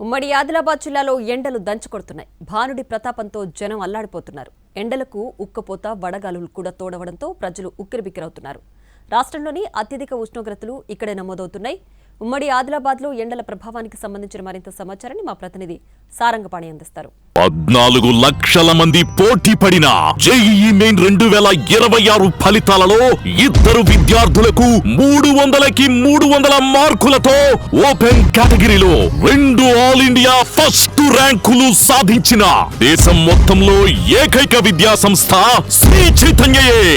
ఉమ్మడి ఆదిలాబాద్ జిల్లాలో ఎండలు దంచుకొడుతున్నాయి. భానుడి ప్రతాపంతో జనం అల్లాడిపోతున్నారు. ఎండలకు ఉక్కపోత వడగాలులు కూడా తోడవడంతో ప్రజలు ఉక్కిరిబిక్కిరవుతున్నారు. రాష్ట్రంలోని అత్యధిక ఉష్ణోగ్రతలు ఇక్కడే నమోదవుతున్నాయి. ఉమ్మడి ఆదిలాబాద్లో ఎండల ప్రభావానికి సంబంధించిన మరింత సమాచారాన్ని మా ప్రతినిధి సారంగపాణి అందిస్తారు. 14 లక్షల మంది పోటీ పడిన జేఈఈ మెయిన్ 2026 ఫలితాలలో ఇద్దరు విద్యార్థులకు 300కి 300 మార్కులతో ఓపెన్ కేటగిరీలో 2 ఆల్ ఇండియా ఫస్ట్ ర్యాంకులు సాధించిన దేశం మొత్తంలో ఏకైక విద్యా సంస్థ శ్రీ చైతన్యయే.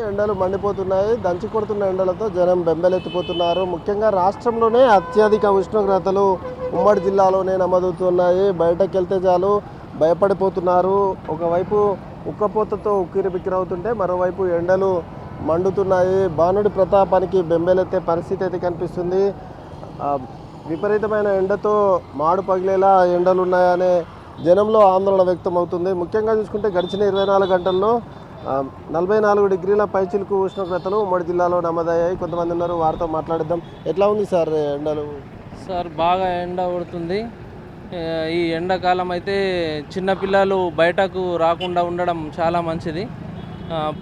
ఎండలు మండిపోతున్నాయి. దంచి కొడుతున్న ఎండలతో జనం బెంబెలెత్తిపోతున్నారు. ముఖ్యంగా రాష్ట్రంలోనే అత్యధిక ఉష్ణోగ్రతలు ఉమ్మడి జిల్లాలోనే నమోదవుతున్నాయి. బయటకు వెళ్తే చాలు భయపడిపోతున్నారు. ఒకవైపు ఉక్కపోతతో ఉక్కిరిబిక్కిరవుతుంటే మరోవైపు ఎండలు మండుతున్నాయి. భానుడి ప్రతాపానికి బెంబెలెత్తే పరిస్థితి అయితే కనిపిస్తుంది. విపరీతమైన ఎండతో మాడు పగిలేలా ఎండలు ఉన్నాయనే జనంలో ఆందోళన వ్యక్తం అవుతుంది. ముఖ్యంగా చూసుకుంటే గడిచిన 24 గంటల్లో 44 డిగ్రీల పైచిలకు ఉష్ణోగ్రతలు ఉమ్మడి జిల్లాలో నమోదయ్యాయి. కొంతమంది ఉన్నారు, వారితో మాట్లాడిద్దాం. ఎట్లా ఉంది సార్ ఎండలు? సార్ బాగా ఎండ పడుతుంది. ఈ ఎండాకాలం అయితే చిన్నపిల్లలు బయటకు రాకుండా ఉండడం చాలా మంచిది.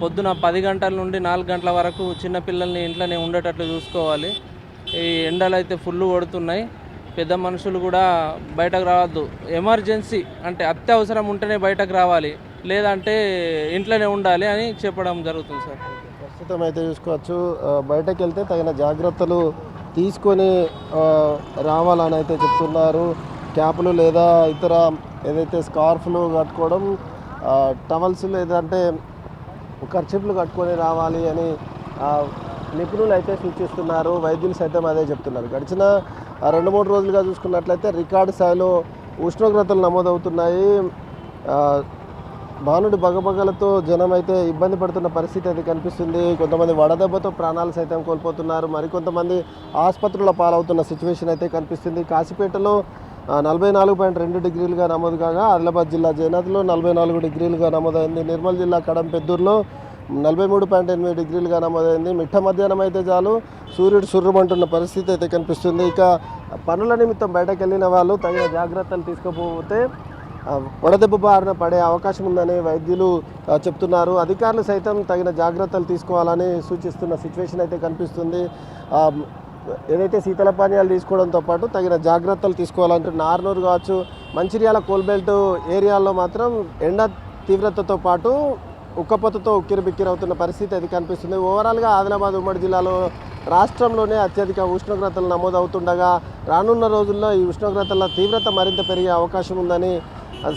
పొద్దున 10 గంటల నుండి 4 గంటల వరకు చిన్నపిల్లల్ని ఇంట్లోనే ఉండేటట్లు చూసుకోవాలి. ఈ ఎండలు అయితే ఫుల్ కొడుతున్నాయి. పెద్ద మనుషులు కూడా బయటకు రావద్దు. ఎమర్జెన్సీ అంటే అత్యవసరం ఉంటేనే బయటకు రావాలి, లేదంటే ఇంట్లోనే ఉండాలి అని చెప్పడం జరుగుతుంది సార్. ప్రస్తుతం అయితే చూసుకోవచ్చు, బయటకు వెళ్తే తగిన జాగ్రత్తలు తీసుకొని రావాలని అయితే చెప్తున్నారు. క్యాపులు లేదా ఇతర ఏదైతే స్కార్ఫ్లు కట్టుకోవడం, టవల్స్ లేదంటే కర్చీఫ్లు కట్టుకొని రావాలి అని నిపుణులు అయితే సూచిస్తున్నారు. వైద్యులు సైతం అదే చెప్తున్నారు. గడిచిన 2-3 రోజులుగా చూసుకున్నట్లయితే రికార్డు స్థాయిలో ఉష్ణోగ్రతలు నమోదవుతున్నాయి. భానుడి బగబగలతో జనం అయితే ఇబ్బంది పడుతున్న పరిస్థితి అయితే కనిపిస్తుంది. కొంతమంది వడదెబ్బతో ప్రాణాలు సైతం కోల్పోతున్నారు. మరికొంతమంది ఆసుపత్రుల పాలవుతున్న సిచ్యువేషన్ అయితే కనిపిస్తుంది. కాశీపేటలో 44.2 డిగ్రీలుగా నమోదు కాగా ఆదిలాబాద్ జిల్లా జైనాథ్లో 44 డిగ్రీలుగా నమోదైంది. నిర్మల్ జిల్లా కడంపెద్దూరులో 43.8 డిగ్రీలుగా నమోదైంది. మిట్ట మధ్యాహ్నం అయితే చాలు సూర్యుడు సుర్రుమంటున్న పరిస్థితి అయితే కనిపిస్తుంది. ఇక పనుల నిమిత్తం బయటకు వెళ్ళిన వాళ్ళు తగిన జాగ్రత్తలు తీసుకోకపోతే వడదెబ్బ బారిన పడే అవకాశం ఉందని వైద్యులు చెప్తున్నారు. అధికారులు సైతం తగిన జాగ్రత్తలు తీసుకోవాలని సూచిస్తున్న సిచ్యువేషన్ అయితే కనిపిస్తుంది. ఏదైతే శీతల పానీయాలు తీసుకోవడంతో పాటు తగిన జాగ్రత్తలు తీసుకోవాలంటే నార్నూరు కావచ్చు, మంచిర్యాల కోల్బెల్ట్ ఏరియాల్లో మాత్రం ఎండ తీవ్రతతో పాటు ఉక్కపోతతో ఉక్కిరిబిక్కిరవుతున్న పరిస్థితి అయితే కనిపిస్తుంది. ఓవరాల్గా ఆదిలాబాద్ ఉమ్మడి జిల్లాలో రాష్ట్రంలోనే అత్యధిక ఉష్ణోగ్రతలు నమోదవుతుండగా రానున్న రోజుల్లో ఈ ఉష్ణోగ్రతల తీవ్రత మరింత పెరిగే అవకాశం ఉందని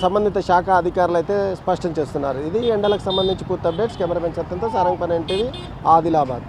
సంబంధిత శాఖ అధికారులు అయితే స్పష్టం చేస్తున్నారు. ఇది ఎండలకు సంబంధించి పూర్తి అప్డేట్స్. కెమెరామెన్ సత్యంతో సారంగపాణి ఎన్టీవీ ఆదిలాబాద్.